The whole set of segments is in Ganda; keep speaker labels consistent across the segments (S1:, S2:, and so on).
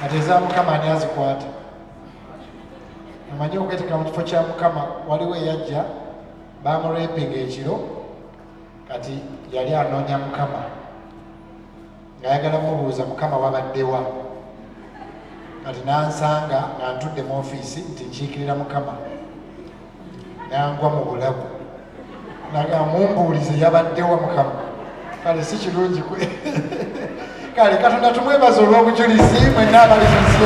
S1: ate eza Mukama ani azikwata amanyi okweteeka mu kifo kya Mukama waliwo eyajja bamurepinga ekiro kati yali anoonya Mukama ng'ayagala mubuuza Mukama wabaddewa kati nansanga nga ntudde mu ofiisi nti nkiikirira Mukama nangwa mu bulago naga mumbuulize yabaddewa Mukama kale si kirungi kwe kale Katonda tumwebaza olw'obujulizi mwenna abali mu nsi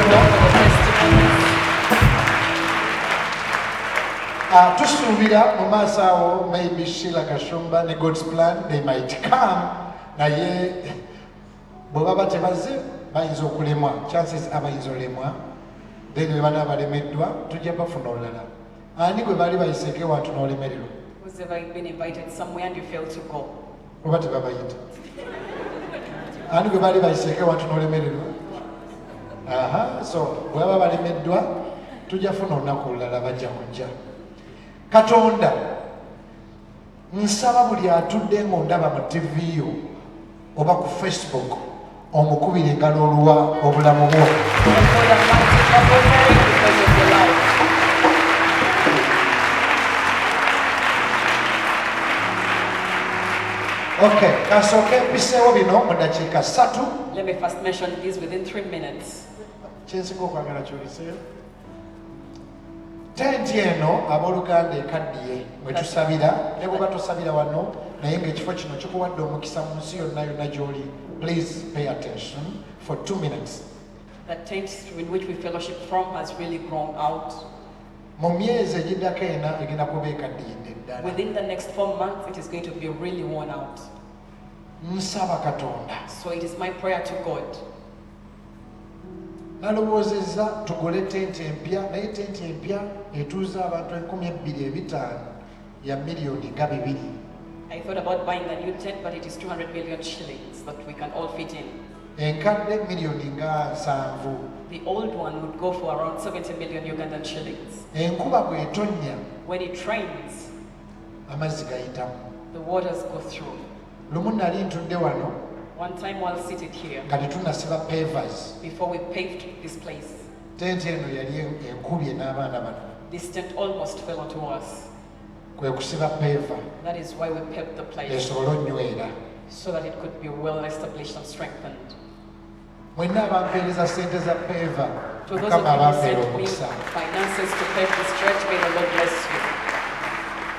S1: tusuubira mu maaso awo maybe Sheila Kashumba ne God's plan they might come naye bwe baba tebaze bayinza okulemwa chances abayinza olemwa then bwe bana balemeddwa tujja bafuna olulala ani gwe baali bayiseeko wantu n'olemererwa
S2: Who's ever been invited somewhere and you fail to go?
S1: oba tebabayita ani gwe baali bayiseeko wantu n'olemererwa so bwe baba balemeddwa tujja funa olunaku olulala bajja kujja Katonda nsaba buli atudde ng'ondaba mu TV yo oba ku Facebook omukubira engalo oluwa obulamu bwo Okay, kasooke mpiseewo bino mu dakiika 3.
S2: Let me first mention this within 3 minutes.
S1: Kyensinga okwagala kyoliseeyo tenti eno abooluganda ekaddiye mwe tusabira ne bwe batusabira wano naye ng'ekifo kino kikuwadde omukisa mu nsi yonna yonna gy'oli. Please pay attention for 2 minutes.
S2: The tent in which we fellowship from has really grown out.
S1: Mu myezi egiddako ena egenda kuba ekaddiyidde ddala.
S2: Within the next 4 months, it is going to be really worn out.
S1: Nsaba Katonda.
S2: So it is my prayer to God.
S1: Nalowoozezza tugule tenti empya naye tenti empya etuuza abantu 2,500 ya miliyoni nga 2.
S2: I thought about buying a new tent, but it is 200 million shillings that we can all fit in.
S1: Enkadde miliyoni nga 7.
S2: The old one would go for around 70 million Ugandan shillings.
S1: Enkuba bw'etonnya
S2: When it rains,
S1: amazzi gayitamu.
S2: the waters go through.
S1: Lumu nali ntudde wano
S2: One time while seated here,
S1: nga tetunnasiba pavers.
S2: before we paved this place,
S1: Tenti eno yali enkubye n'abaana bano.
S2: this tent almost fell onto us.
S1: Kwe kusiba paver
S2: That is why we paved the place,
S1: esobole onnywera.
S2: so that it could be well established and strengthened.
S1: Mwenna abampeereza ssente za paver
S2: To those of
S1: Mukama
S2: you who
S1: abampeera
S2: sent me
S1: omukisa.
S2: finances to pave this church, may the Lord bless you.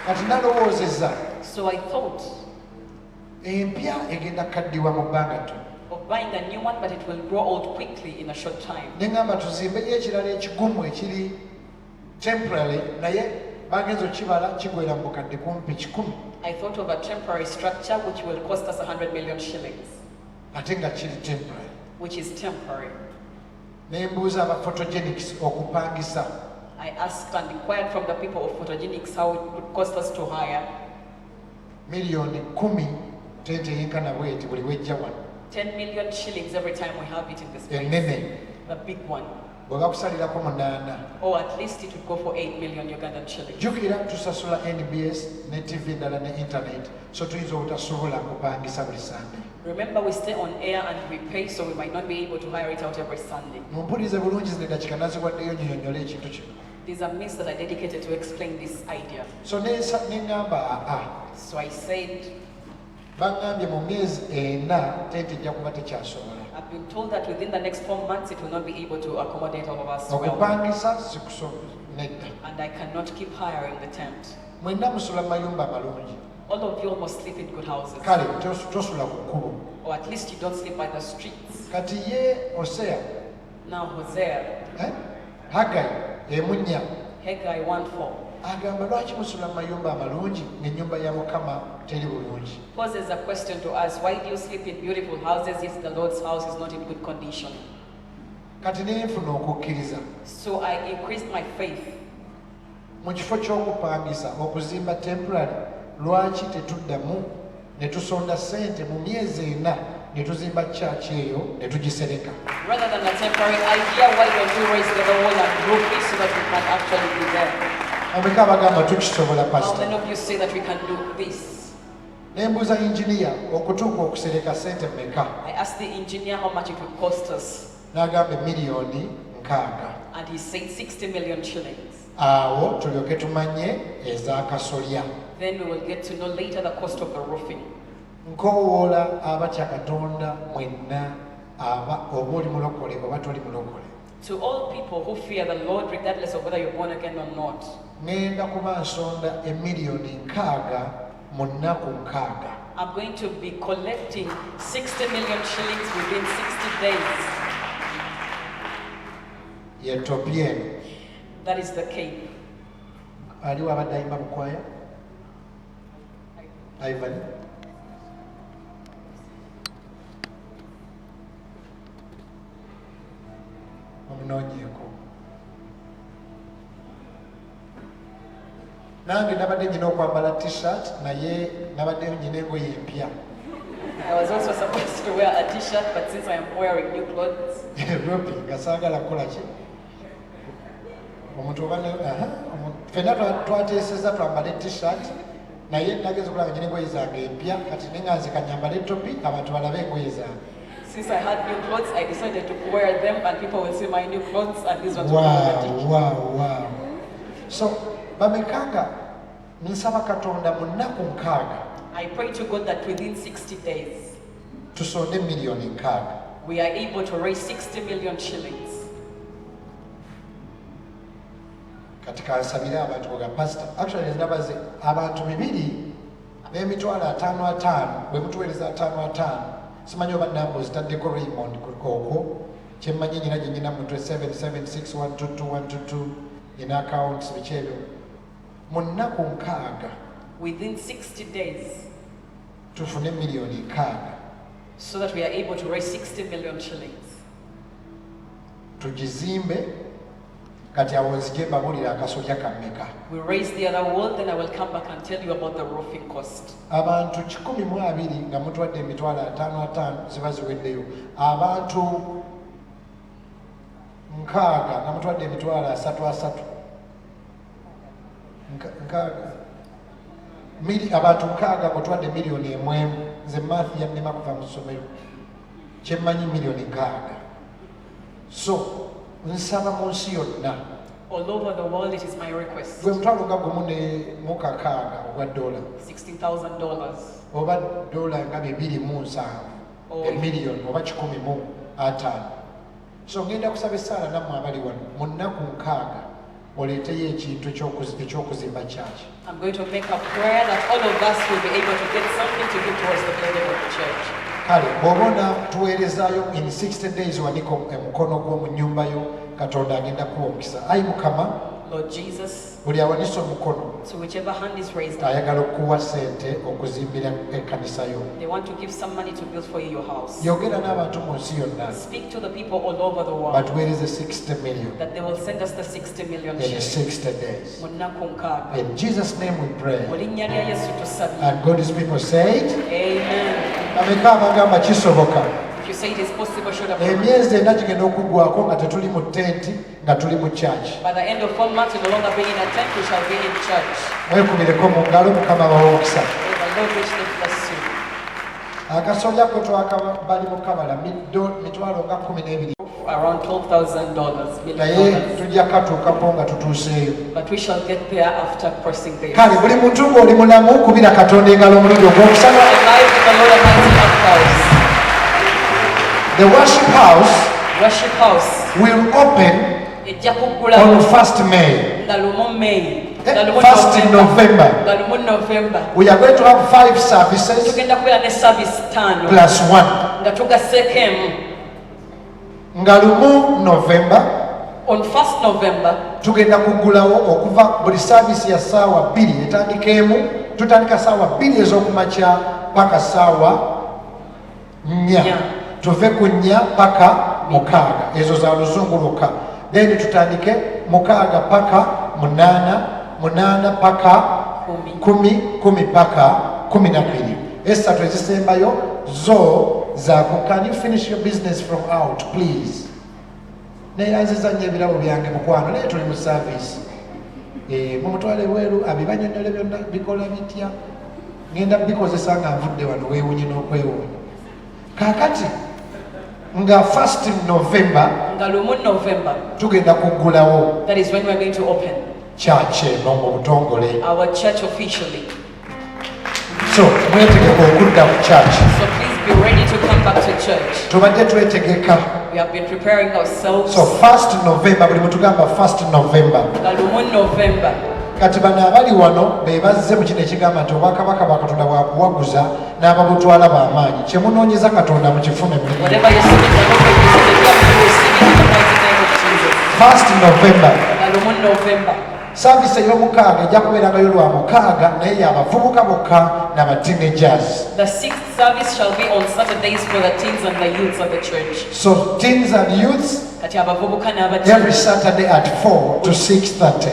S1: Kati nalowoozezza
S2: So I thought
S1: empya egenda kukaddiwa mu bbanga ttono.
S2: of buying a new one, but it will grow old quickly in a short time.
S1: Ne ŋŋamba tuzimbeyo ekirala ekigumu ekiri temporary naye bagenza okibala kigwera mu bukadde kumpi 10
S2: I thought of a temporary structure which will cost us 100 million shillings,
S1: ate nga kiri temporary.
S2: which is temporary.
S1: Ne mbuuza aba photogenics okupangisa
S2: I asked and inquired from the people of photogenics how it would cost us to hire
S1: miliyoni 10 tente yenkana bweti buli wejja wano
S2: 10 million shillings every time we have it in this place.
S1: ennene
S2: The big one.
S1: bwe bakusalirako 8.
S2: Or at least it would go for 8 million Ugandan shillings.
S1: jjukira tusasula NBS ne TV endala ne internet so tuyinza obutasobola kupangisa buli Sunday.
S2: Remember, we stay on air and we pay, so we might not be able to hire it out every Sunday.
S1: mumpulirize bulungi zino eddakiika naziwaddeyo nnyonnyole ekintu kino.
S2: These are minutes that I dedicated to explain this idea.
S1: So neŋŋamba
S2: So I said,
S1: baŋŋambye mu myezi 4 tente ejja kuba tekyasobola.
S2: I've been told that within the next 4 months it will not be able to accommodate all of us well.
S1: okupangisa nedda.
S2: And I cannot keep hiring the tent.
S1: Mwenna musula mu mayumba amalungi.
S2: All of you almost sleep in good houses.
S1: Kale tosula ku kkubo.
S2: Or at least you don't sleep by the streets.
S1: Kati ye Osea
S2: Now Hosea,
S1: Haggai emunnya
S2: Haggai 1:4
S1: agamba lwaki musula mu mayumba amalungi ng'ennyumba ya Mukama teri bulungi.
S2: poses a question to us: why do you sleep in beautiful houses if the Lord's house is not in good condition?
S1: Kati nenfuna okukkiriza
S2: So I increased my faith.
S1: mu kifo ky'okupangisa okuzimba temporary lwaki tetuddamu ne tusonda ssente mu myezi 4 ne tuzimba church eyo ne tugisereka.
S2: Rather than a temporary idea, why don't you raise the wall and roof it so that we can actually be there?
S1: Omeka abagamba tukisobola
S2: How
S1: pastor.
S2: many of you say that we can do this?
S1: Ne mbuuza engineer okutuuka okusereka ssente mmeka.
S2: I asked the engineer how much it would cost us.
S1: n'agamba miliyoni 6.
S2: And he said 60 million shillings.
S1: Awo tulyoke tumanye ez'akasolya.
S2: Then we will get to know later the cost of the roofing.
S1: Nkowoola abatya Katonda mwenna oba oli mulokole oba toli mulokole.
S2: To all people who fear the Lord, regardless of whether you're born again or not,
S1: ngenda kuba nsonda emiliyoni 6 mu nnaku 6.
S2: I'm going to be collecting 60 million shillings within 60 days.
S1: Yetopien.
S2: That is the Cape.
S1: Aliwo abadde ayimba bukwaya? Ivan? Omunoonyeeko. Nange nabadde nyina okwambala t-shirt naye nabadde nyina engoye empya.
S2: I was also supposed to wear a t-shirt, but since I am wearing new clothes,
S1: Ropi nga saagala kukola ki? Omuntu oba ffenna twateeseza twambale t-shirt naye nageza okulaba nyina engoye zange empya kati neŋŋanzika nyambale topi abantu balabe engoye zange.
S2: since I had new clothes, I decided to wear them, and people will see my new clothes, and these ones will be authentic.
S1: Wow. So, bamekanga nsaba Katonda mu nnaku 6
S2: I pray to God that within 60 days,
S1: tusonde miliyoni 6.
S2: we are able to raise 60 million shillings.
S1: Katika nsabira abantu koga pastor. Actually, ndabaze abantu 2 n'emitwalo 5 bwe mutuweereza 5 simanyi oba nambo zitaddeko Raymond okwo kyemmanyi nyina gye nyina mutwe 776122122 nyina accounts biki ebyo mu nnaku 6
S2: Within 60 days,
S1: tufune miliyoni 6
S2: so that we are able to raise 60 million shillings.
S1: tugizimbe kati awo nzije mbabulira akasolya kammeka.
S2: We raise the other wall, then I will come back and tell you about the roofing cost.
S1: Abantu 120 nga mutwadde emitwalo 5 ziba ziweddeyo. Abantu 6 nga mutwadde emitwalo 3 abantu 6 mutwadde miliyoni 1 nze math yannema kuva mu ssomero kyemmanyi miliyoni 6. So nsaba mu nsi yonna
S2: All over the world, it is my request.
S1: gwe mutwalo nga gumu ne muka 6 ogwa dola
S2: $16,000.
S1: oba dola nga 2.7 emiliyoni oba 105. So ngenda kusaba essaala nammwe abali wano mu nnaku 6 oleeteyo ekintu ekyokuzimba kyaki.
S2: I'm going to make a prayer that all of us will be able to get something to give towards the building of the church.
S1: Kale bw'obona tuweerezaayo in 60 days wanika omukono gwo mu nnyumba yo Katonda agenda kuwa omukisa. Ayi Mukama,
S2: Lord Jesus,
S1: buli awanisa omukono
S2: so whichever hand is raised up,
S1: ayagala okuwa ssente okuzimbira ekkanisa yo.
S2: they want to give some money to build for you your house.
S1: Yogera n'abantu mu nsi yonna
S2: Speak to the people all over the world
S1: batuweereze 60 million
S2: that they will send us the 60 million
S1: in
S2: shillings.
S1: 60 days.
S2: Mu nnaku 6.
S1: In Jesus' name we pray.
S2: Mu linnya lya Yesu tusabye.
S1: And God's people say it.
S2: Amen.
S1: Ameka abagamba kisoboka.
S2: If you say it is possible, should have.
S1: Emyezi 4 gigenda okuggwako nga tetuli mu tenti nga tuli mu church.
S2: By the end of 4 months, we no longer be in a tent, we shall be in church.
S1: Mwekubireko mu ngalo Mukama bawa omukisa.
S2: May the Lord richly bless you.
S1: Akasolya ko bali mu kabala mitwalo nga 12.
S2: Around $12,000,
S1: Naye
S2: million.
S1: tujja katuukako nga tutuuseeyo.
S2: But we shall get there after crossing the
S1: Kale buli muntu ng'oli mulamu kubira Katonda engalo omulundi ogwokusaba.
S2: alive with the Lord Almighty applause.
S1: The worship house will open
S2: Ejja
S1: on
S2: kuggula
S1: 1st May.
S2: nga lumu May.
S1: 1st November.
S2: Nga lumu November.
S1: We are going to have 5 services
S2: Tugenda kubeera ne service 5
S1: plus 1.
S2: nga tugasseeko emu.
S1: Nga lumu November
S2: On 1st November,
S1: tugenda kuggulawo okuva buli service ya ssaawa 2 etandika emu tutandika ssaawa 2 ez'okumakya paka ssaawa 4. Tuve ku 4 paka 6. Ezo za luzungu lukka. Then tutandike 6 paka 8 paka 10 paka 12. Esatu ezisembayo zo zaako. Can you finish your business from out please? Neyanziza nnyo ebirabo byange mukwano naye tuli mu service. Mumutwale bweru abibanyonyole byonna bikola bitya. Ngenda bikozesa nga nvudde wano weewunye n'okwewuunya. Kaakati nga first November tugenda kuggulawo
S2: that is when we're going to open
S1: church eno mu butongole.
S2: our church officially.
S1: So mwetegeka okudda ku church.
S2: So please be ready to come back to church.
S1: Tubadde twetegeka.
S2: We have been preparing ourselves.
S1: So first November buli mutugamba first November.
S2: November.
S1: Kati bano abali wano be bazze mu kino ekigamba nti obwakabaka bwa Katonda bwakuwaguza n'ababutwala b'amaanyi. Kye munoonyeza Katonda mukifune mu linnya.
S2: Whatever you're seeking, you receive it in the mighty name of Jesus.
S1: First November.
S2: November.
S1: Service ey'omukaaga ejja kubeerangayo lwa mukaaga naye y'abavubuka bokka n'aba teenagers.
S2: The sixth service shall be on Saturdays for the teens and the youths of the church.
S1: So teens and youths every Saturday at 4 to 6:30.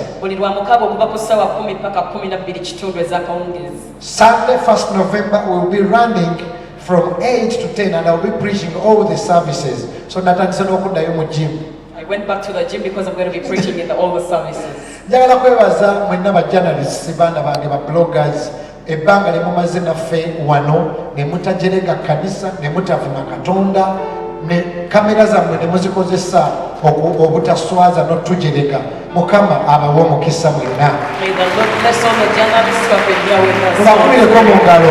S1: Sunday 1st November we will be running from 8 to 10 and I will be preaching all the services. So natandise n'okuddayo mu gym.
S2: I went back to the gym because I'm going to be preaching in all the services.
S1: Njagala kwebaza mwenna ba journalists baana bange ba bloggers ebbanga lye mumaze naffe wano ne mutajerega kanisa ne mutavuma Katonda ne kamera zammwe ne muzikozesa obutaswaza n'otujerega. Mukama abawe omukisa mwenna.
S2: May the Lord bless all the journalists who have been here with us.
S1: Tubakulireko mu ngalo.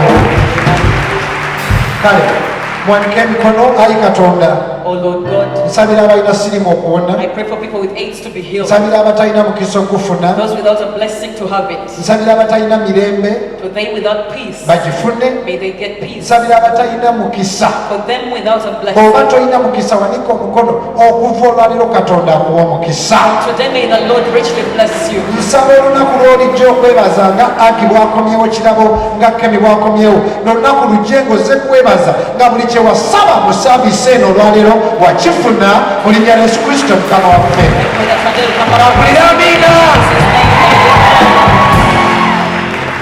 S1: Kale mwanike emikono ayi Katonda.
S2: Oh Lord God,
S1: nsabira abalina sirimu okuwona.
S2: I pray for people with AIDS to be healed.
S1: Nsabira abatalina mukisa okufuna.
S2: Those without a blessing to have it.
S1: Nsabira abatalina mirembe.
S2: For they without peace,
S1: bagifune.
S2: may they get peace.
S1: Nsabira abatalina mukisa.
S2: For them without a blessing,
S1: oba tolina mukisa wanika omukono okuva olwaliro Katonda akuwa omukisa.
S2: Today may the Lord richly bless you.
S1: Nsaba olunaku lw'olijja okwebaza nga Agi bwakomyewo kirabo nga Kemi bwakomyewo n'olunaku lujje ng'ozze kwebaza nga buli kye wasaba mu saavisi eno olwaliro wakifuna mu linnya lya Yesu Kristo Mukama waffe. Amiina.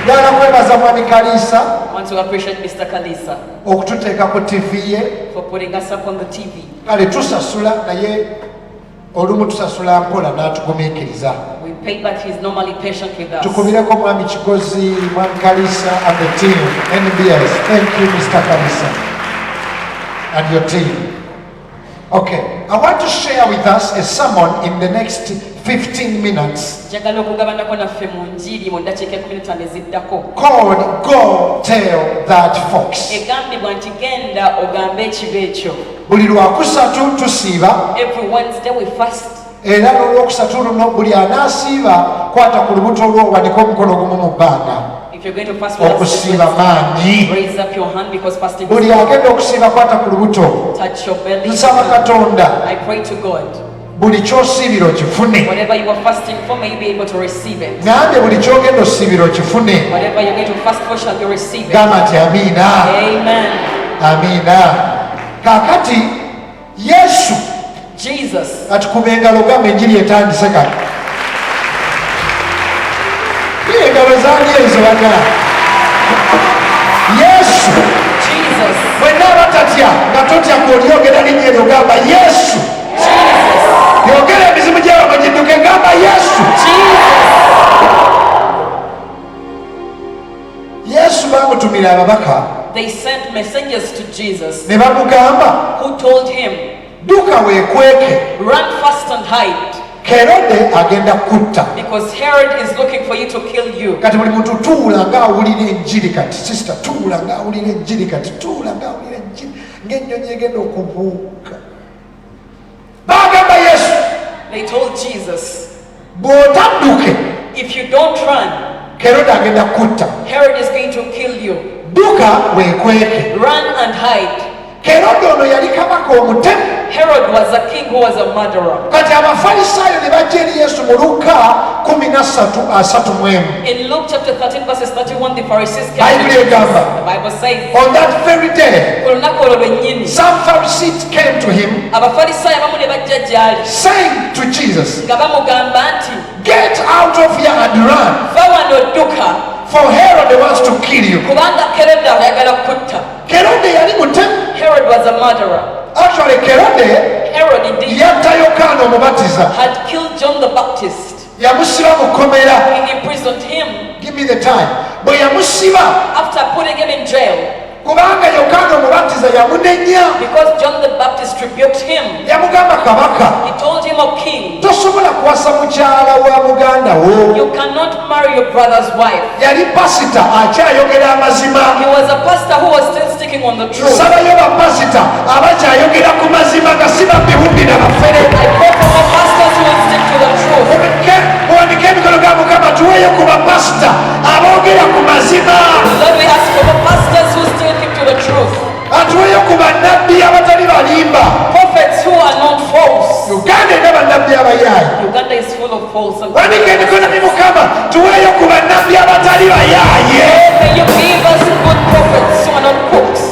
S1: Njagala kwebaza mwami Kalisa
S2: I want to appreciate Mr. Kalisa
S1: okututeeka ku TV ye.
S2: for putting us up on the TV.
S1: Kale tusasula naye olumu tusasula mpola n'atugumiikiriza.
S2: We pay, but he's normally patient with us.
S1: Tukubireko mwami Kigozi, mwami Kalisa and the team, NBS. Thank you, Mr. Kalisa, and your team. Okay, I want to share with us a sermon in the next 15 minutes called Go Tell That Fox. Buli lwakusatu tusiiba.
S2: Every Wednesday we fast.
S1: Era n'olwokusatu luno buli anaasiiba kwata ku lubuto lwo wandika omukono gumu mu bbanga.
S2: If you're going to fast with us,
S1: okusiiba maanyi.
S2: raise up your hand because fasting is
S1: Buli agenda okusiiba kwata ku lubuto.
S2: touch your belly.
S1: Nsaba Katonda
S2: I pray to God.
S1: buli ky'osiibira okifune.
S2: Whatever you are fasting for, may you be able to receive it.
S1: Ngambye buli ky'ogenda osiibira okifune.
S2: Whatever you're going to fast for, shall you receive it.
S1: Gamba nti amiina.
S2: Amen.
S1: Amiina. Kaakati Yesu
S2: Jesus.
S1: atukuba engalo gamba enjiri etandise kati. Engalo zaali ezo bana. Yesu.
S2: Jesus.
S1: Bwenna batatya nga totya kw'olyogera linnya eryo gamba Yesu.
S2: Jesus.
S1: Yogera emizimu gy'abo bagidduke gamba Yesu. Yesu baamutumira ababaka.
S2: They sent messengers to Jesus
S1: ne bamugamba
S2: who told him,
S1: dduka weekweke.
S2: run fast and hide,
S1: Herode agenda kutta.
S2: because Herod is looking for you to kill you.
S1: Kati buli muntu tuula ng'awulira enjiri kati. Sister tuula ng'awulira enjiri kati. Tuula ng'awulira enjiri ng'ennyonyi egenda okubuuka. Baagamba Yesu.
S2: They told Jesus,
S1: bw'otadduke
S2: if you don't run,
S1: Herode agenda kutta.
S2: Herod is going to kill you.
S1: Dduka weekweke.
S2: Run and hide.
S1: Herode ono yali kabaka omutemu.
S2: Herod was a king who was a murderer.
S1: Kati abafalisaayo ne bajja eri Yesu mu Luka 13:31.
S2: In Luke chapter 13 verses 31, the Pharisees came to
S1: Bayibuli
S2: Jesus.
S1: egamba,
S2: The Bible says,
S1: on that very day,
S2: ku lunaku olwo lwennyini,
S1: some Pharisees came to him
S2: abafalisaayo abamu ne bajja gy'ali
S1: saying to Jesus,
S2: nga bamugamba nti,
S1: get out of here and run,
S2: va wano dduka,
S1: for Herod wants to kill you.
S2: kubanga Herod ayagala kutta.
S1: Herode yali mutemu.
S2: Herod was a murderer.
S1: Actually, Herode
S2: Herod indeed
S1: yatta Yokaana omubatiza.
S2: had killed John the Baptist.
S1: Yamusiba mu kkomera.
S2: He imprisoned him.
S1: Give me the time. Bwe yamusiba
S2: After putting him in jail,
S1: kubanga Yokaana Omubatiza yamunenya.
S2: Because John the Baptist rebuked him.
S1: Yamugamba kabaka.
S2: He told him, "O king,
S1: Tosobola kuwasa mukyala wa muganda wo.
S2: you cannot marry your brother's wife."
S1: Yali pasita akyayogera amazima.
S2: He was a pastor who was still sticking on the truth.
S1: Sabayo bapasita abakyayogera ku mazima nga si babbiwumbi na bafere.
S2: I pray for more pastors who will stick to the truth.
S1: Muwandike emikono ga Mukama tuweeyo ku bapasita aboogera ku mazima.
S2: Lord, we ask for more pastors who still keep to the truth.
S1: Atuweeyo ku bannabbi abatali balimba.
S2: Prophets who are not false.
S1: Uganda erina bannabbi abayaayi.
S2: Uganda is full of false.
S1: Wandika emikono gi Mukama tuweeyo ku bannabbi abatali bayaaye.
S2: May you give us good prophets who are not crooks.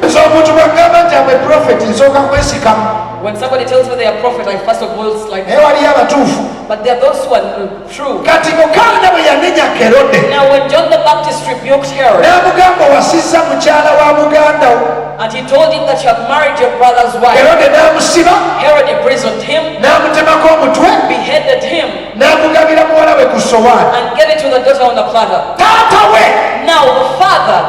S1: So omuntu bw'agamba nti ame prophet nsooka kwesikamu.
S2: When somebody tells me they are prophet, I first of all like,
S1: naye waliyo abatuufu.
S2: but there are those who are true.
S1: Kati Yokaana bwe yanenya Kerode
S2: Now when John the Baptist rebuked Herod,
S1: n'amugamba wasizza mukyala wa muganda wo,
S2: and he told him that you have married your brother's wife,
S1: Kerode n'amusiba
S2: Herod imprisoned him,
S1: n'amutemako omutwe
S2: beheaded him,
S1: n'amugabira muwala we ku sowaani.
S2: and gave it to the daughter on the platter.
S1: Taata we
S2: Now the father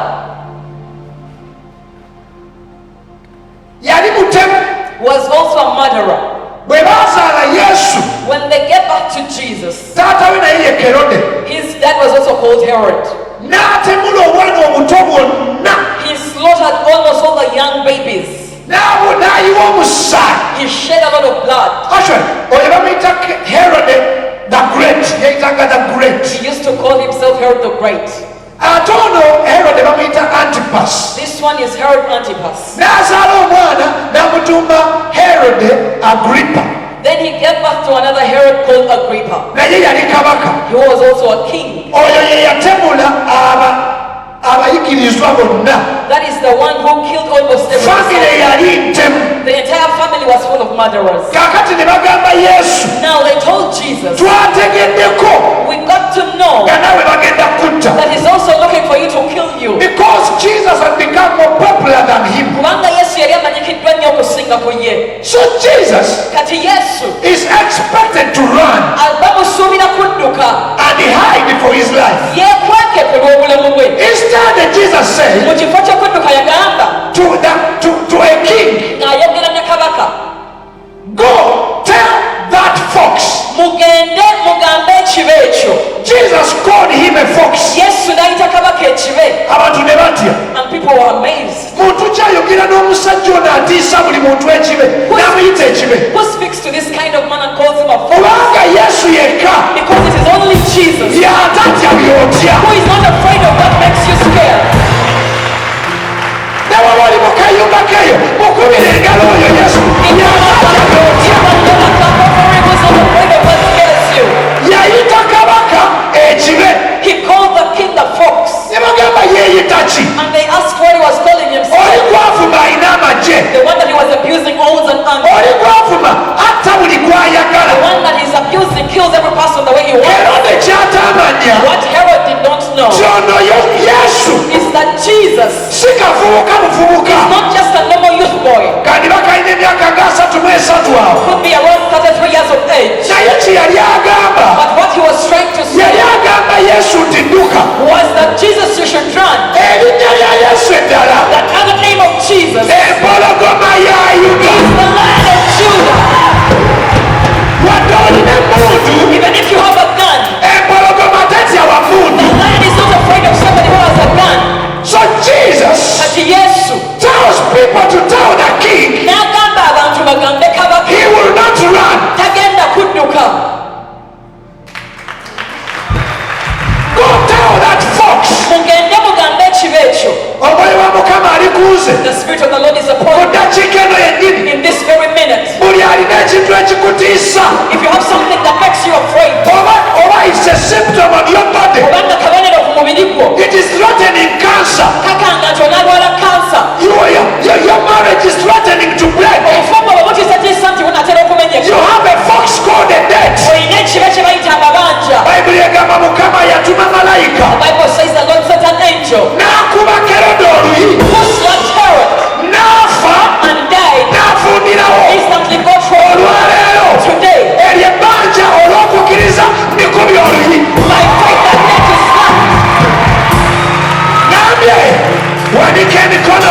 S1: yali mutemu.
S2: was also a murderer.
S1: Bwe baazaala Yesu,
S2: When they get back to Jesus,
S1: taata we naye ye Kerode
S2: his dad was also called Herod.
S1: n'atemula obwana obuto bwonna,
S2: He slaughtered almost all the young babies.
S1: n'ayiwa omusaayi.
S2: He shed a lot of blood.
S1: Actually, oyo bamuyita Herode the Great, yayitanga the Great.
S2: He used to call himself Herod the Great.
S1: Ate ono Herode bamuyita Antipas.
S2: This one is Herod Antipas.
S1: N'azaala omwana n'amutuuma Herode Agrippa.
S2: Then he gave birth to another Herod called Agrippa.
S1: Naye yali kabaka.
S2: He was also a king.
S1: Oyo ye yatemula abayigirizwa bonna.
S2: That is the one who killed almost
S1: Famire
S2: everyone.
S1: yali ntemu.
S2: The entire family was full of murderers.
S1: Kaakati ne bagamba Yesu,
S2: Now they told Jesus,
S1: twategeddeko
S2: we got to know
S1: nga naawe bagenda kutta.
S2: that he's also looking for you to kill you.
S1: Because Jesus had become more popular than him.
S2: Kubanga Yesu yali amanyikiddwa nnyo okusinga ku ye.
S1: So Jesus
S2: Kati Yesu
S1: is expected to run
S2: bamusuubira kudduka
S1: and hide for his life.
S2: yeekweke ku lw'obulamu bwe.
S1: Instead, Jesus said
S2: Mu kifo ky'okudduka yagamba
S1: to a king,
S2: ng'ayogera ne kabaka,
S1: go tell that fox.
S2: mugende mugambe ekibe ekyo.
S1: Jesus called him a fox.
S2: Yesu n'ayita kabaka ekibe,
S1: Abantu ne batya.
S2: and people were amazed.
S1: Muntu kyayogera n'omusajja ono atiisa buli muntu ekibe n'amuyita ekibe.
S2: Who speaks to this kind of man and calls him a fool?
S1: Kubanga Yesu yekka
S2: Because it is only Jesus
S1: y'atatya by'otya.
S2: who is not afraid of what makes you scared.
S1: Ne bw'oba oli mu kayumba keyo mukubire engalo oyo Yesu y'atatya by'otya.
S2: Who is not afraid of what scares you.
S1: Yayita kabaka ekibe.
S2: He called the king the fox,
S1: Ne bagamba yeeyita ki?
S2: and they asked what he was calling himself.
S1: Oli gwavuma alina amagye.
S2: The one that he was abusing owns an army.
S1: Oli gwavuma atta buli
S2: The
S1: gw'ayagala.
S2: one that he's abusing kills every person the way he wants.
S1: Herode ky'atamanya
S2: What Herod did not know
S1: ky'ono Yesu
S2: is that Jesus
S1: si kavubuka buvubuka.
S2: is not just a normal youth boy.
S1: Kandi bakalina emyaka nga 33 awo.
S2: Could be around 33 years of age.
S1: Naye kye yali agamba,
S2: But what he was trying to say
S1: yali agamba Yesu nti dduka.
S2: was that Jesus, you should run.
S1: Erinnya lya Yesu eddala
S2: That other name of Jesus is
S1: empologoma ya Yuda.
S2: the Lion of Judah.
S1: Wadde olina emmundu,
S2: Even if you have a gun,
S1: empologoma tetya wa
S2: the
S1: mmundu.
S2: lion is not afraid of somebody who has a gun.
S1: So Jesus
S2: Kati Yesu
S1: tells people to tell the king
S2: n'agamba abantu bagambe kabaka
S1: he will not run.
S2: tagenda kudduka.
S1: Go tell that fox.
S2: Mugende mugambe ekibe ekyo.
S1: Omwoyo wa Mukama ali kuze.
S2: The Spirit of the Lord is
S1: Mu
S2: upon me
S1: ddakiika eno yennyini
S2: in this very minute.
S1: buli alina ekintu ekikutiisa
S2: If you have something that makes you afraid,
S1: oba it's a symptom of your body,
S2: obanga kabonero ku mubiri gwo
S1: it is threatening cancer.
S2: kakanga nti onaalwala kansa,
S1: Your marriage is threatening to break.
S2: obufumbo bwe butiisatiisa nti bunaatera
S1: You
S2: okumenyeka.
S1: have a fox called a death.
S2: Olina ekibe kye bayita amabanja.
S1: Bayibuli egamba Mukama yatuma malayika
S2: The Bible says the Lord sent an angel
S1: n'akuba Kerode oluyi
S2: who slapped Herod
S1: n'afa
S2: and died.
S1: n'afuundirawo.
S2: Instantly got from
S1: Olwaleero
S2: today.
S1: eryo ebbanja olw'okukkiriza nikubye oluyi.
S2: My faith that net is slapped.
S1: Nambye wanika emikono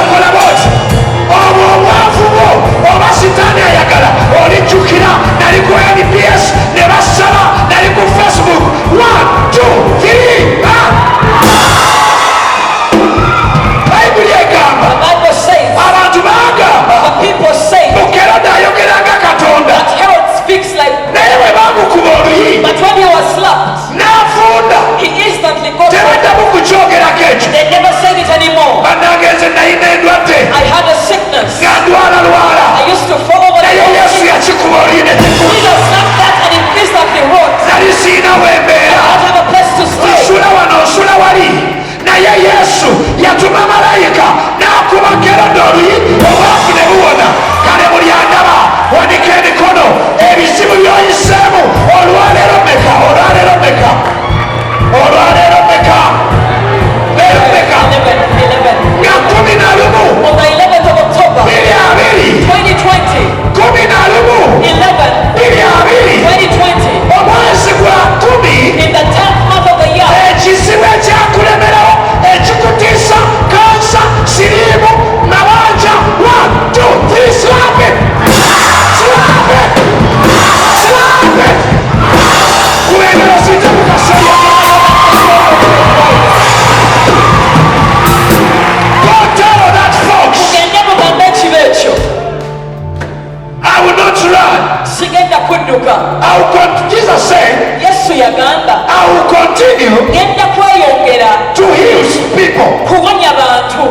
S1: Jesus said,
S2: Yesu yagamba
S1: I will continue
S2: ngenda kweyongera
S1: to heal people.
S2: kuwonya bantu.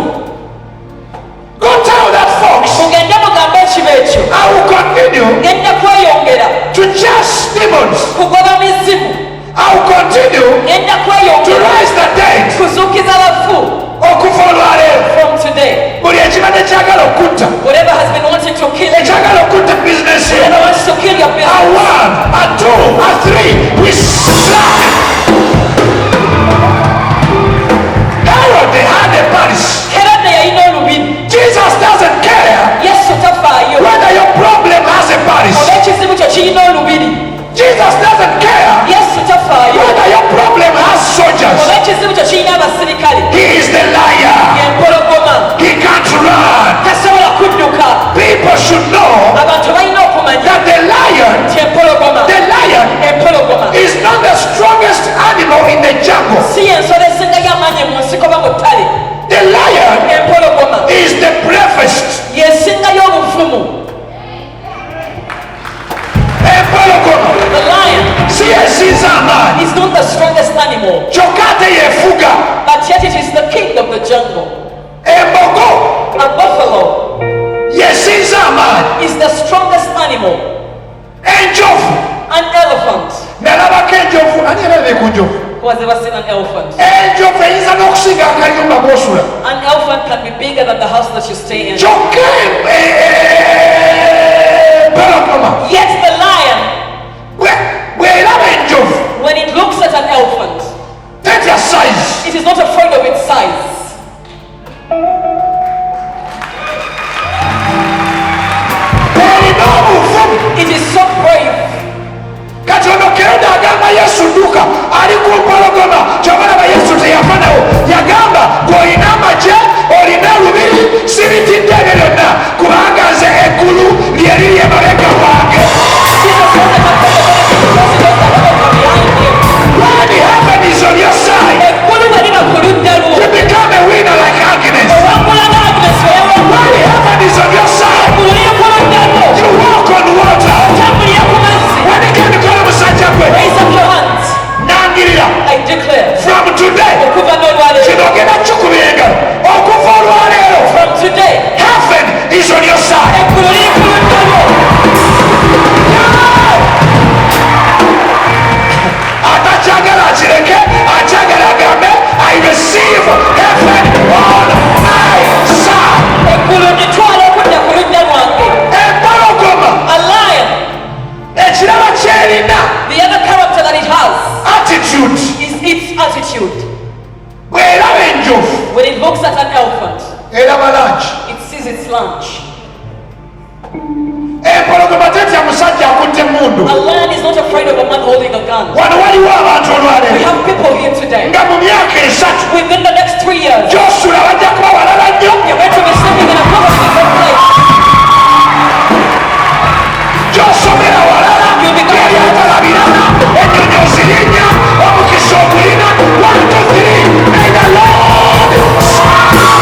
S1: Go tell that fox,
S2: Mugende mugambe ekiba ekyo
S1: I will continue
S2: ngenda kweyongera
S1: to chase demons.
S2: kugoba mizimu.
S1: I will continue
S2: Ngenda
S1: to
S2: kweyongera
S1: rise the dead.
S2: kuzuukiza bafu.
S1: Okuva olwaleero
S2: From today,
S1: buli ekibadde kyagala okutta,
S2: whatever has been wanting to kill you,
S1: ekyagala okutta bizinesi ye,
S2: whatever wants to kill your
S1: a
S2: business,
S1: 1, a 2, a 3, we slap. Herod had a palace.
S2: Herode yalina olubiri.
S1: Jesus doesn't care
S2: Yesu tafaayo
S1: whether your problem has a palace.
S2: oba ekizibu kyo kirina olubiri.
S1: Jesus doesn't care
S2: Yesu tafaayo
S1: whether your problem has soldiers.
S2: oba ekizibu kyo kirina abasirikale.
S1: He is the liar.
S2: Empologoma
S1: He can't run.
S2: tasobola kudduka.
S1: People should know
S2: Abantu balina okumanya
S1: that the lion
S2: empologoma
S1: is not the strongest animal in the jungle.
S2: si ensolo esinga y'amaanyi mu nsiko ba mu ttale.
S1: The lion
S2: Empologoma
S1: is the bravest.
S2: yesinga y'obuvumu. The lion
S1: is a man.
S2: is not the strongest animal,
S1: Chokate yefuga.
S2: but yet it is the king of the jungle.
S1: Embogo
S2: A buffalo
S1: is a man.
S2: is the strongest animal.
S1: Enjovu.
S2: An elephant.
S1: Nalabako enjovu. Ani alabye ku njovu?
S2: Who has ever seen an elephant?
S1: Enjovu eyinza n'okusinga akayumba bw'osula.
S2: An elephant can be bigger than the house that you stay in.
S1: Kyokka empologoma
S2: Yet the lion,
S1: bw'eraba enjovu
S2: when it looks at an elephant,
S1: tetya size.
S2: it is not afraid of its size.
S1: Erina obuvumu.
S2: It is so brave.
S1: Kati ono Kerode agamba Yesu dduka ali ku mpologoma kyobalaba Yesu teyafanawo yagamba gw'olina amagye olina lubiri siritidde ebyo byonna kubanga nze eggulu lye liri emabega wange. When heaven is on your side, you become a winner like Agnes. When heaven is on your side, you walk on water. When you get to call musajja gwe
S2: Raise up your hands.
S1: nangirira
S2: I declare
S1: from today
S2: okuva n'olwaleero,
S1: kino ogenda kukubira engalo okuva olwaleero
S2: from today,
S1: heaven is on your side.
S2: eggulu liri ku ludda lwo.
S1: Atakyagala akireke akyagala agambe I receive heaven on my side.
S2: Eggulu nditwala okudda ku ludda lwange.
S1: Empologoma
S2: A lion,
S1: ekiraba kyerina
S2: the other character that it has
S1: attitude
S2: is its attitude.
S1: bw'eraba enjovu
S2: When it looks at an elephant,
S1: eraba langi.
S2: it sees its lunch.
S1: Empologoma tetya musajja akutte emmundu.
S2: A lion is not afraid of a man holding a gun.
S1: Wano waliwo abantu
S2: We
S1: olwaleero
S2: have people here today.
S1: nga mu myaka esatu
S2: Within the next 3 years,
S1: gy'osula bajja kuba walala nnyo.
S2: you're going to be sleeping in a probably different place.
S1: Gy'osomera walala ebyatala birala ennyonyi zirinya omukisa ogulina 1 2 3 may the Lord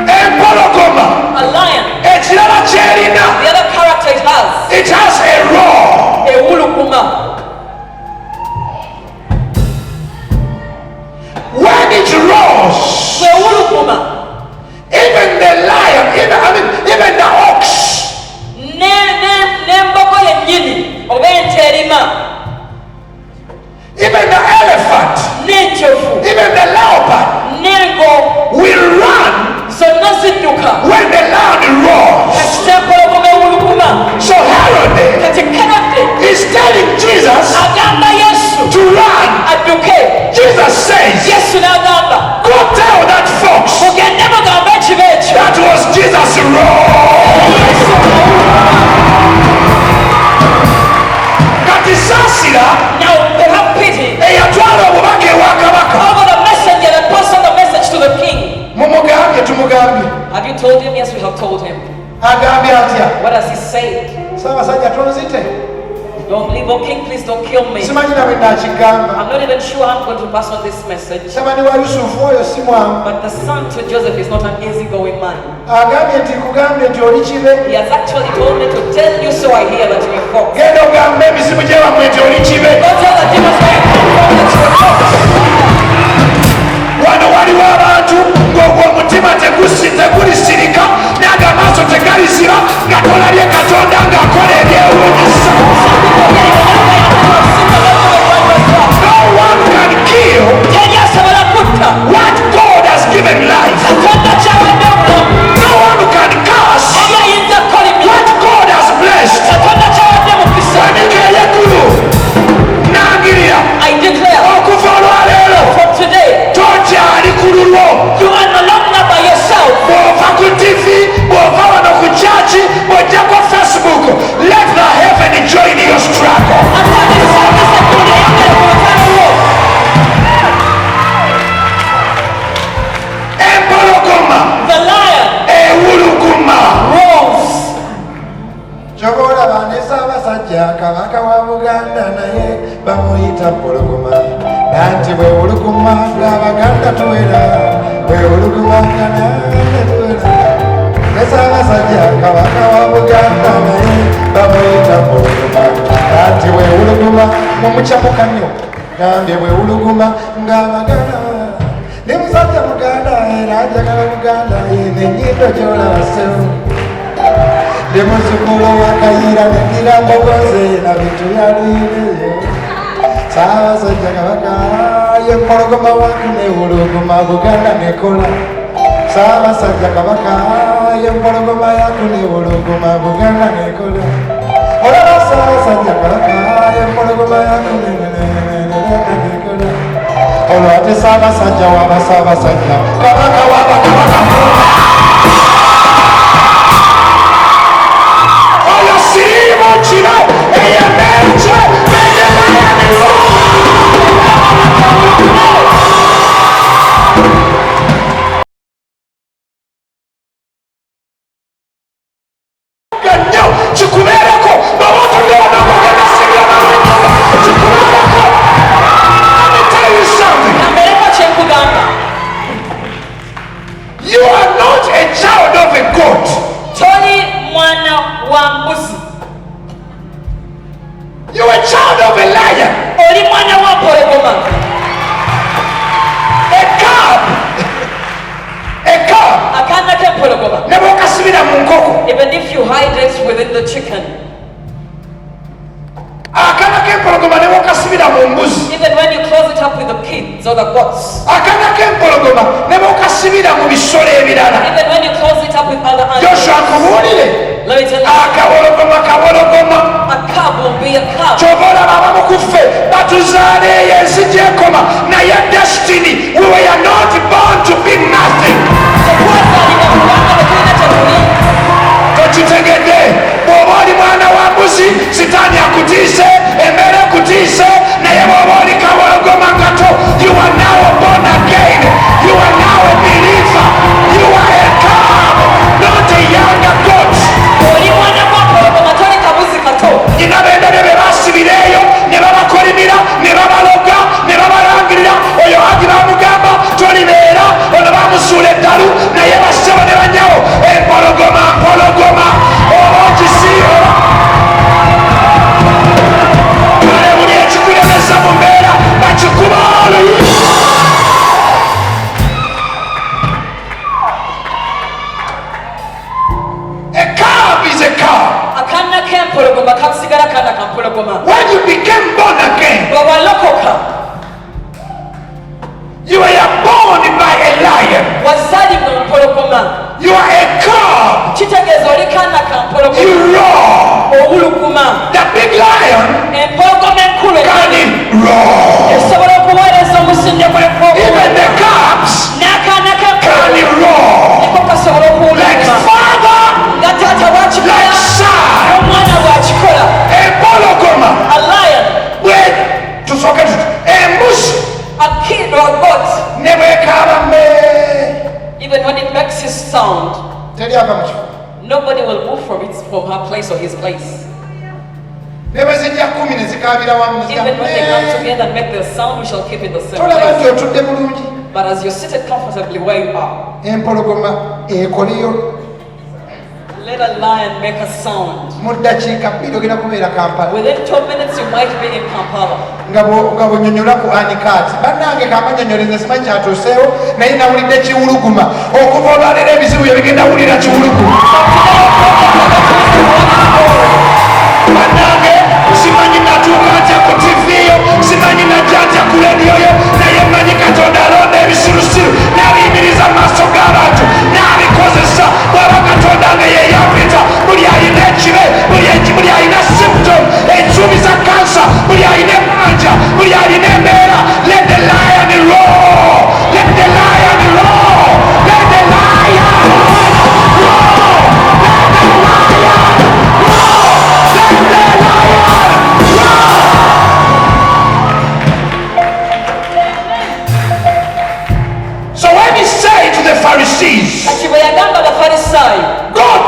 S1: empologoma
S2: A lion,
S1: ekirala kyerina
S2: the other character
S1: it has a roar.
S2: ewuluguma.
S1: When it roars,
S2: Ewuluguma.
S1: even the lion, even the ox,
S2: N'embogo yennyini oba ente erima,
S1: even the elephant,
S2: n'enjovu,
S1: even the leopard
S2: n'engo,
S1: will run
S2: zonna zidduka
S1: when the lion roars.
S2: kasita empologoma ewuluguma.
S1: So Herod
S2: Kati Herode
S1: is telling Jesus
S2: agamba Yesu
S1: to run.
S2: adduke.
S1: Jesus says,
S2: Yesu n'agamba
S1: go tell that fox
S2: mugende mugambe ekiba ekyo.
S1: that was Jesus' roar.
S2: Yesu
S1: Kati saasira
S2: now they have pity
S1: eyatwala obubaka ewa kabaka.
S2: over the messenger that passed on the message to the king.
S1: Mumugambye tumugambye.
S2: Have you told him? Yes, we have told him.
S1: Agambye atya?
S2: What has he said?
S1: Ssaabasajja tonzite.
S2: Don't leave, oh King, please don't kill me.
S1: simanyi nawe nakigamba
S2: I'm not even sure I'm going to pass on this message.
S1: samani wa yusufu oyo si mwangu
S2: But the son to Joseph is not an easygoing man.
S1: agambye nti nkugambye nti oli kibe
S2: He has actually told me to tell you, so I hear that you are fox.
S1: genda ogambe emizimu gyebammwe nti oli kibe
S2: Go tell the demons where you come from that you are fox.
S1: wano waliwo abantu ng'ogw'omutima tegulisirika naga amaaso tegalizira nga tolalye katonda ng'akola ebyewuunyisa. No one can kill what God has given life. No one can curse what God has blessed. Wanike yeggulu nangirira
S2: I declare
S1: okuva olwaleero
S2: from today,
S1: tokyali ku lulwo.
S2: you are no longer by yourself.
S1: Bw'ova ku TV, bw'ova wano ku church, bw'ojja ku Facebook, let the heaven join your struggle. Empologoma
S2: The lion
S1: ewuluguma.
S2: roars.
S1: Ky'oba olaba ne Ssaabasajja Kabaka wa Buganda naye bamuyita mpologoma. Nanti bwewuluguma ng'Abaganda tuwera, bwewuluguma ng'Abaganda tuwera. Ne Ssaabasajja Kabaka wa Buganda naye bamuyita mpologoma. Nanti bwewuluguma mumukyamuka nnyo, gambye bwewuluguma ng'Abaganda. Ne musajja Muganda era ajagala Buganda ye n'ennyindo gy'olaba seru. Ne muzzukulu wa Kayiira n'eddira mbogoze na bintu byaliireyo. Ssaabasajja Kabaka ye mpologoma wange n'ewuluguma Buganda n'ekola. Ssaabasajja Kabaka ye mpologoma yaku n'ewuluguma Buganda n'ekola. Olaba Ssaabasajja Kabaka ye mpologoma yaku n'ekola. Olwo ate Ssaabasajja waba Ssaabasajja Kabaka waba Kabaka oyo siriimu kiro eyemenje eyemayanifu nnyo kikubeereko babotulyonamugenasibyona kikubeereko. Let me tell you something.
S2: Namereka kyekugamba.
S1: You are not a child of a goat.
S2: Toli mwana wa mbuzi.
S1: You are a child of a lion.
S2: Oli mwana wa mpologoma.
S1: A cub. A cub.
S2: Akaana k'empologoma.
S1: Ne bw'okasibira mu nkoko.
S2: Even if you hide it within the chicken,
S1: Akaana k'empologoma ne bw'okasibira mu mbuzi.
S2: even when you close it up with the pigs or the goats,
S1: Akaana k'empologoma ne bw'okasibira mu bisolo ebirala.
S2: even when you close it up with other animals,
S1: Joshua akubuulire.
S2: let me tell you,
S1: Akawologoma kawologoma.
S2: a cow will be a cow.
S1: Ky'oba olaba abamu ku ffe batuzaala eyo ensi gy'ekoma naye destiny, we were not born to be nothing.
S2: Tekwazaalibwa kubanga tetulina kye tuli.
S1: Tokitegedde bw'oba oli mwana wa mbuzi sitaani akutiise embeera ekutiise naye bw'oba oli kawologoma ngato you are now born again, you are now a believer, you are a calf, not a younger goat.
S2: Oli mwana wa mpologoma, toli kabuzi kato.
S1: Nyina b'endere be baasibira eyo ne babakolimira ne babaloga ne babalangirira oyo agi bamugamba tolibeera ono bamusuula eddalu naye bassebo ne banyawo empologoma mpologoma oba okisiiba ale buli ekikulemesa mu mbeera bakikuba oluyi. A calf is a calf.
S2: Akaana k'empologoma kakusigala kaana ka mpologoma.
S1: When you became born again,
S2: Bwe walokoka,
S1: you were born by a lion.
S2: wazaalibwa mu mpologoma.
S1: You are a calf.
S2: Kitegeeza oli kaana ka
S1: You
S2: mpologoma.
S1: roar.
S2: Owuluguma.
S1: The big lion
S2: Empologoma enkulu
S1: can roar.
S2: esobola okuweereza omusinde
S1: Even the calves
S2: n'akaana
S1: can
S2: k'empologoma
S1: roar.
S2: niko kasobola
S1: Like
S2: okuwuluguma
S1: father,
S2: nga taata bw'akikola
S1: like son.
S2: n'omwana bw'akikola.
S1: Empologoma.
S2: A lion,
S1: When tusooke tuti embuzi
S2: a kid or a goat,
S1: ne bwekaaba
S2: even when it makes his sound,
S1: teri ava mu kifo.
S2: nobody will move from her place or his place.
S1: Even when they come
S2: together and make their sound, we shall keep it the same place. But as you're seated comfortably where you are, let a lion make a sound. Within 2 minutes, you might be in Kampala.
S1: Simanyi natuka ku TV yo, simanyi najja ku radio yo, naye manyi Katonda alonda ebisirusiru n'abiyimiriza maaso g'abantu n'abikozesa bw'aba Katonda nga ye yapita buli alina ekibe, buli alina symptom ensuubi za kansa, buli alina emmanja, buli alina embeera. Let the lion roar, let the lion roar, let the lion roar, let the lion roar, let the lion. So when he said to the Pharisees, go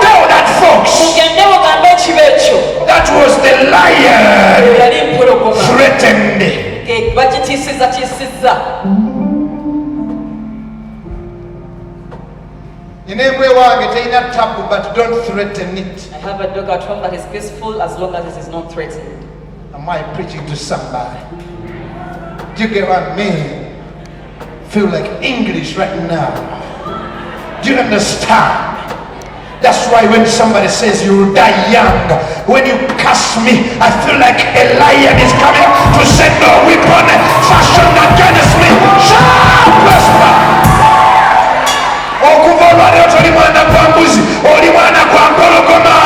S1: tell that folks, that was the lion threatened. But don't threaten it.
S2: I have a dog at home that is peaceful as long as it is not threatened.
S1: Am I preaching to somebody? Do you get what I mean? Feel like English right now. Do you understand? That's why when somebody says you die young, when you curse me, I feel like a lion is coming to say no weapon fashioned against me shall prosper. Okuva leo tuli mwana kwa mbuzi, oli mwana kwa mpologoma.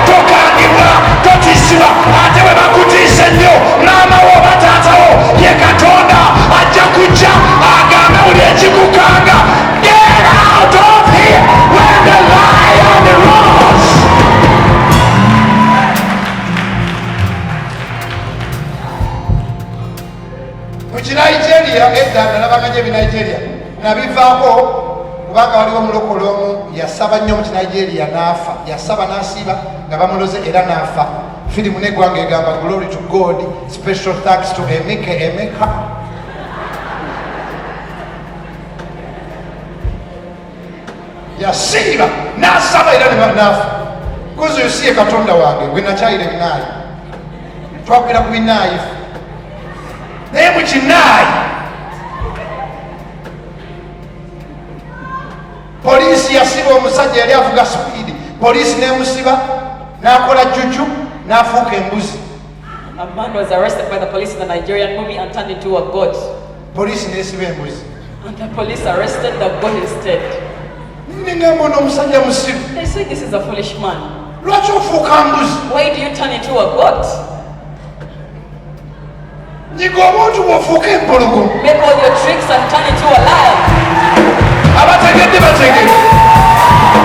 S1: Tokangibwa, totisibwa, ate bwe bakutiise nnyo maama wo bataata wo ye Katonda ajja kujja agambe buli ekikukanga. Get out of here when the lion roars. Mu Nigeria edda nalabanga ebi Nigeria nabivaako kubanga waliwo omulokole omu yasaba nnyo mu Nigeria n'afa, yasaba n'asiiba nga bamuloze era n'afa. Firimu n'eggwanga egamba glory to God, special thanks to Emeka. Yasiiba n'asaba era n'afa. Kuzi yusiye Katonda wange gwe nakyayira ebinaayi, twagera ku binaayi naye mu kinaayi poliisi yasiba omusajja yali avuga sipiidi, poliisi n'emusiba n'akola jjuju n'afuuka embuzi.
S2: A man was arrested by the police in the Nigerian movie and turned into a goat.
S1: Poliisi n'esiba embuzi.
S2: And the police arrested the goat instead.
S1: N'engamba n'omusajja musiru.
S2: They say this is a foolish man.
S1: Lwaki ofuuka mbuzi?
S2: Why do you turn into a goat?
S1: Nyiga omuntu bw'ofuuka empologoma.
S2: Make all your tricks and turn into a lion.
S1: Abategedde bategedde.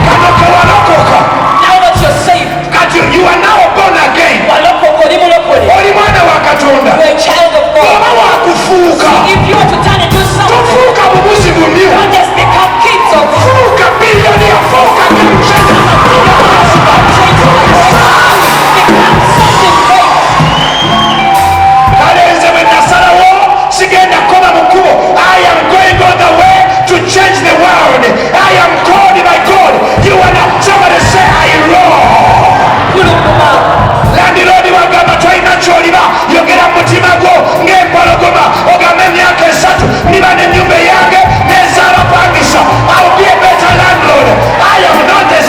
S1: Kano kewalokoka.
S2: Now that you're saved.
S1: Kati you are now born again.
S2: Walokoka oli mulokole.
S1: Oli mwana wa Katonda.
S2: You're a child of God.
S1: Oba waakufuuka.
S2: If you are to turn into something,
S1: tofuuka bubuzi bumyu.
S2: don't just become kids of
S1: Fuuka biliyoni, fuuka kacheza na kuya husband.
S2: become something great.
S1: Kalenze bwe nasalawo sigenda kukola mu kkubo. I am going on the way to change the world. I am called by God. You are not. Somebody say I roar. Landlord wagamba tolina ky'oliba, yogera mu mutima gwo ng'empologoma, ogamba emyaka 3 niba n'ennyumba eyange n'ezaala pangisa. I will be a better landlord. I am not a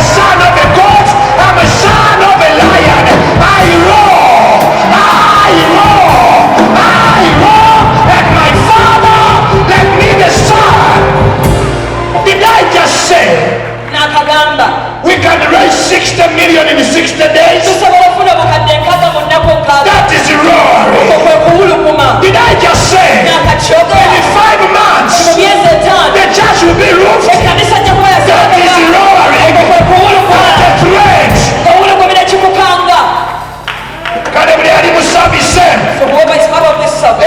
S1: son of a goat. I'm a son of a lion. I roar. I roar. I roar. And my father let me the son. Did I just say we can raise 60 million in 60 days? That is roaring. Did I just say in 5 months the church will be roofed? That is roaring. That's a threat. Kale buli ali mu service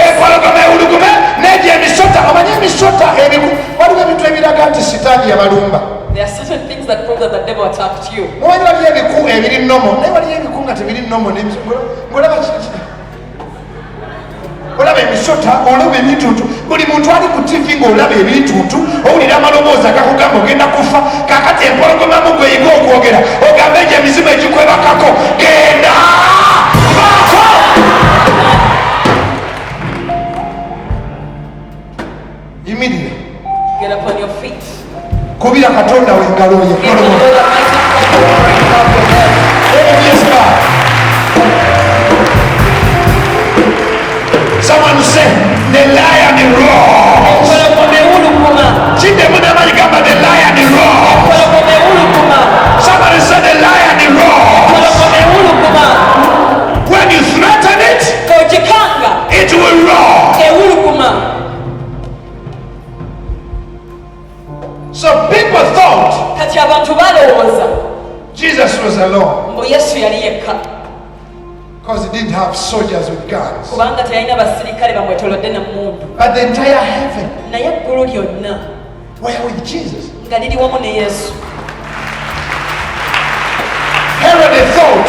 S1: empologoma ewulugume n'egyo emisota. Omanyi emisota waliwo ebintu ebiraga nti sitaani yabalumba.
S2: There are certain things that prove that the devil attacked you.
S1: Waliwo ebiku ebiri nomo naye waliwo ebiku nga tebiri nomo ng'olaba olaba emisota olaba ebintuntu buli muntu ali ku tivi ng'olaba ebintuntu owulira amaloboozi agakugamba ogenda kufa kakati empologomamu gweyiga okwogera ogambe egyo emizimu egikwebakako genda baako yimirira
S2: Get up on your feet.
S1: kubira katonda w'engalo ye
S2: Give the Lord a mighty
S1: someone say the lion roars. The lion roars. Somebody say the lion roars. When you threaten it, it will roar. So people thought Jesus was alone because he didn't have soldiers with guns. But the entire heaven were with Jesus. Herod thought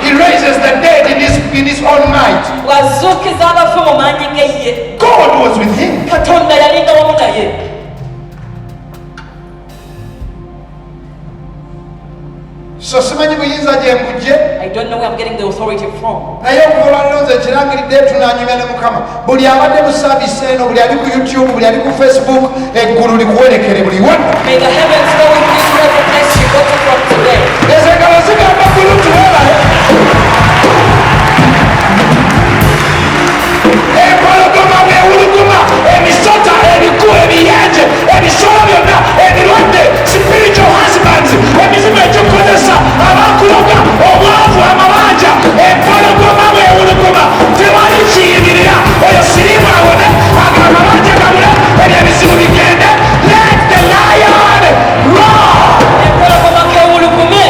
S1: he raises the dead in his own might. God was with him. So simanyi buyinza gye mbujje.
S2: I don't know where I'm getting the authority from.
S1: Naye okuva nze kirangiridde tunanyumya ne Mukama. Buli abadde mu service eno, buli ali ku YouTube, buli ali ku Facebook, eggulu likuwerekere buli wonna.
S2: May the heavens go with you to every place you go to from today.
S1: Ezengalo zigamba ggulu tuwebale. Empologoma bwewuluguma, emisota, ebiku, ebiyanje, ebisolo byonna, ebirwadde, spiritual husbands, emizimu egyokozesa, abakuloga, obwavu, amabanja, empologoma bwewuluguma, tewali kiyimirira, oyo sirimu awone, amabanja gabule, ebyo ebizibu bigende. Let the lion roar.
S2: Empologoma kewulugume.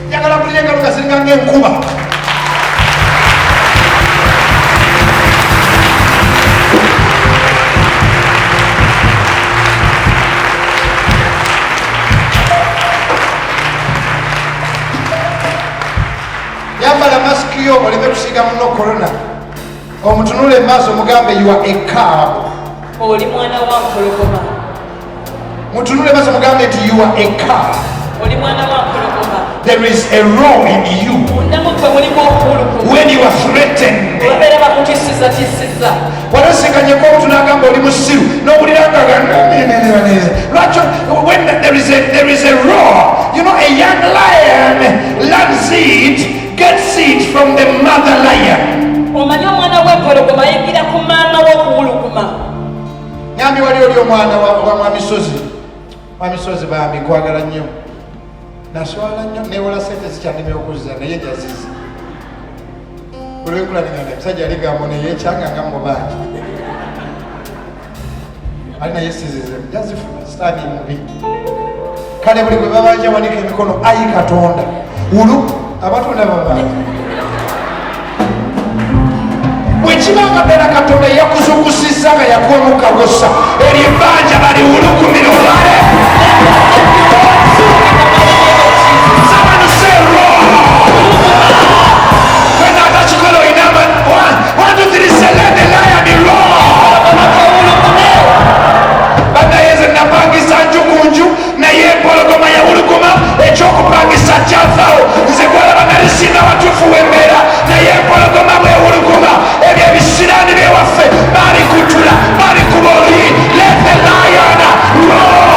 S1: Njagala mpulira engalo nga ziringa ng'enkuba. Yambala masiki yo oleme kusiga muno corona. Omutunule maaso mugambe you are a cow.
S2: Oli mwana wa mpologoma.
S1: Mutunule maaso mugambe nti you are a cow.
S2: Oli mwana wa mpologoma.
S1: There is a roar in you when you are threatened. Walasekanyeko omutunagamba oli musiru n'owuliranga when there is a roar, you know, a young lion learns it, gets it from the mother lion. Nyambi wali oli omwana wa mwamisozi bambi nkwagala nnyo naswala nnyo newola sente zikyandimi okuzza naye jazizi olwekulaniŋŋana emisajja aligambo neyekyanganga mubangi ali naye sizizemu jazifuna sitaani mubi kale buli gwe babanja wanika emikono ayi katonda ulu abatonda babangi bwekibanga ddala katonda yakuzukusizza nga yakuwa mukagosa eryebbanja bali wulukumira olwale. Someone say roar. When I touch color in number 1, 2, 3, say let the lion roar. Banayeze napangisa njukunju naye empologoma yawuluguma ekyokupangisa kyavaawo nze gwalaba nalisinga watuufu w'embeera naye empologoma bwewuluguma ebyo ebisiraani byewaffe baali kutula baali kuba oluyi. Let the lion roar.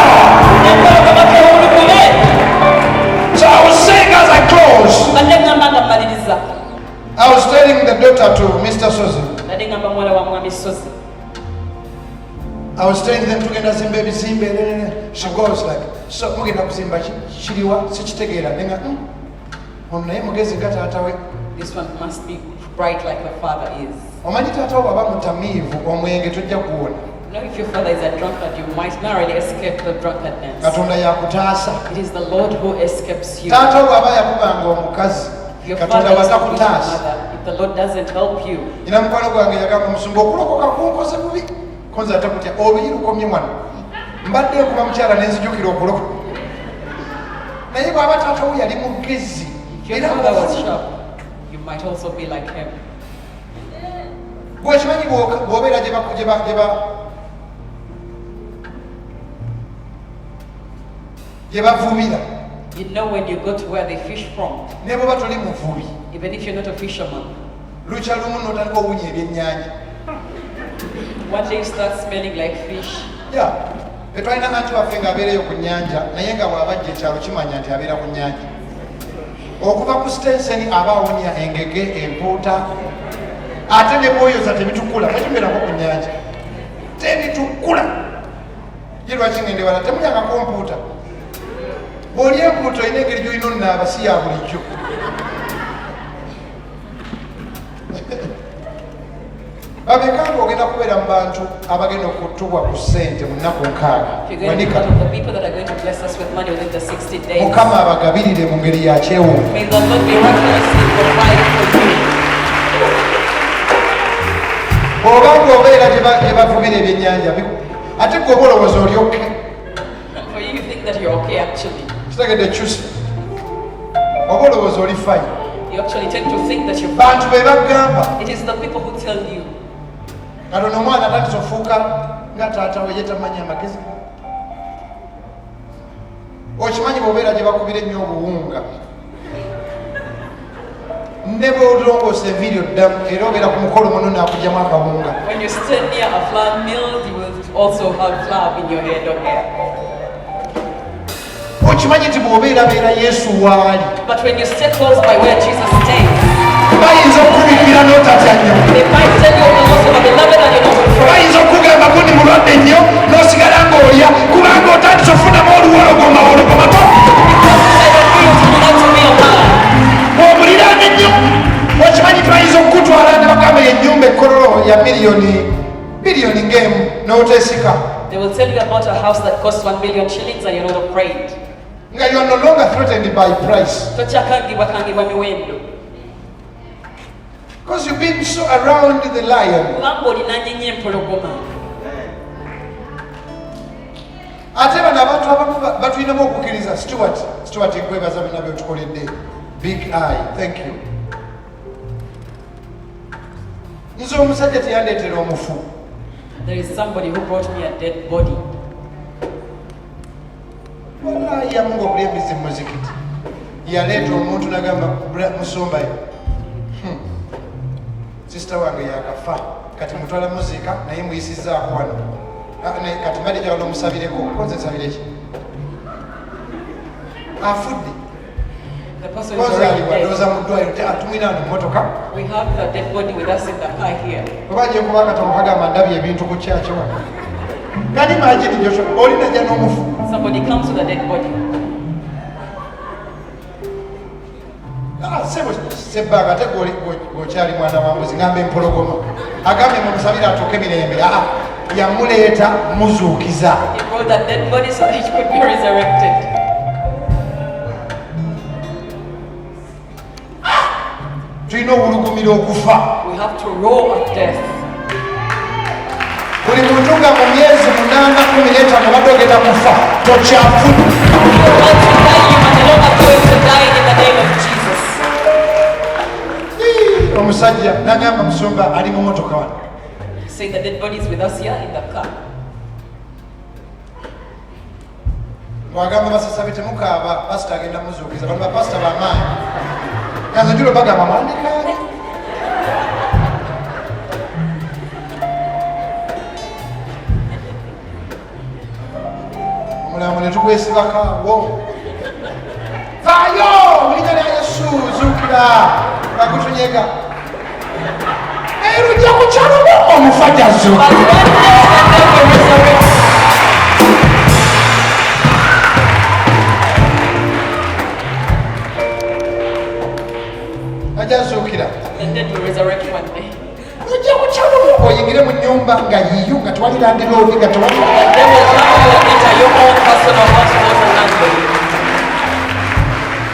S1: So I was saying as I close, I was telling the daughter to Mr. Sozi, I was telling them tugenda zimba ebizimbe. She goes like, so mugenda kuzimba kiriwa sikitegeera nenga ono naye mugezi nga taata we.
S2: This one must be bright like the father is.
S1: Omanyi taata wo bw'aba mutamiivu omwenge tojja kuwona.
S2: Now if your father is a drunkard, you might narrowly escape the drunkardness.
S1: Katonda yakutaasa.
S2: It is the Lord who escapes you.
S1: Taata wo bw'aba yakubanga omukazi
S2: Your
S1: Katonda
S2: father is
S1: baza
S2: not
S1: kutaasa.
S2: mother. If the Lord doesn't help you,
S1: Ina mukwano gwange yagamba omusumba okulokoka kunkoze bubi konza atakutya oluyi lukomye wano mbadde nkuba mukyala nenzijukira okulokoka naye bw'aba taata wo yali mugezi
S2: If your father was sharp, you might also be like him.
S1: bwekimanyi bw'obeera gye bavubira
S2: You know when you go to where they fish from,
S1: ne bw'oba toli muvubi
S2: even if you're not a fisherman,
S1: lukya lumu n'otandika owunya ebyennyanja.
S2: one day you start smelling like fish.
S1: Tetwalina anti waffe ng'abeereyo ku nnyanja naye nga bw'abajja ekyalo kimanya nti abeera ku nnyanja. Okuva ku sitenseni aba awunya engege, empuuta, ate ne bwoyoza tebitukula, tekibeerako ku nnyanja. Tebitukula. Ye lwaki ngende wala temulyangako mpuuta. Bw'oli empuuta olina engeri gy'olina onnaaba si ya bulijjo. Babekanga ogenda kubeera mu bantu abagenda okutubwa ku ssente mu nnaku 6. Mukama abagabirire mu ngeri ya kyewuunyo. Obanga obeera gye bavubira ebyennyanja ate gwe oba olowooza oli oke. Kitegedde kyusi oba olowooza oli fayi.
S2: You actually tend to think that you're
S1: bantu be bagamba.
S2: It is the people who tell you.
S1: Katono omwana atandise ofuuka nga taata we ye tamanyi amagezi. Okimanyi bw'obeera gye bakubira ennyo obuwunga ne bw'olongoosa enviiri oddamu era obeera ku mukolo muno naakugyamu akawunga.
S2: When you stand near a flour mill, you will also have flour in your head or hair.
S1: Okimanyi nti bw'obeera Yesu waali.
S2: But when you stay close by where Jesus stays,
S1: bayinza okubikira n'otatya nnyo.
S2: They might tell you the loss of a beloved and you're not afraid.
S1: Bayinza okugamba gundi mulwadde nnyo n'osigala ng'olya kubanga otandise ofunamu oluwologoma to. Omuliraane nnyo. Okimanyi bayinza okukutwala ne bagamba ennyumba ekkololo ya biliyoni ng'emu n'oteesika.
S2: They will tell you about a house that costs 1 million shillings and you're not afraid.
S1: Nga you are no longer threatened by price.
S2: Tokyakangibwakangibwa miwendo.
S1: Because you've been so around the lion. Ate bano abantu abamu batulinamu okukkiriza. Stuart nkwebaza bina byotukoledde. Big eye, thank you. Nze omusajja teyandeetera omufu.
S2: There is somebody who brought me a dead body.
S1: Wallahi yamungu okulia embizi mu muzikiti. Yaleeta omuntu nagamba musombayo. Sister wange yakafa. Kati mutwala muzika naye muyisizzaako wano. Kati mbadde gyawala omusabireko. Konze nsabire ki? Afudde.
S2: The person is already dead. We have the dead body with us in the car here.
S1: Can you imagine Joshua?
S2: Somebody comes with a dead body.
S1: Sebbaga ate gwokyali mwana wa mbuzi ngamba empologoma agambye mumusabire atuuke mirembe yamuleeta muzuukiza.
S2: He brought that dead body so he could be resurrected.
S1: Tulina obulugumira okufa.
S2: We have to roar at death.
S1: Buli muntu nga mu myezi 8-15 obadde ogenda kufa tokyafudde. Omusajja nagamba musumba ali mu motoka wano.
S2: Say the dead body is with us here in the car.
S1: Mwagamba basasabe temukaaba pasita agenda muzuukiza bano bapasita bamaanyi. Kanze njulo bagamba mwandikaani. Omulambo ne tugwesibakaawo. Vaayo mu linnya lya Yesu zuukira bakutunyega. Erujja ku kyalo omufajja zuukira. Ajazuukira.
S2: And then we resurrect one day.
S1: Ojja kukyalo oyingire mu nnyumba nga yiyo nga tewali landiroodi nga tewali.
S2: They will come and enter your own personal house without a landlord.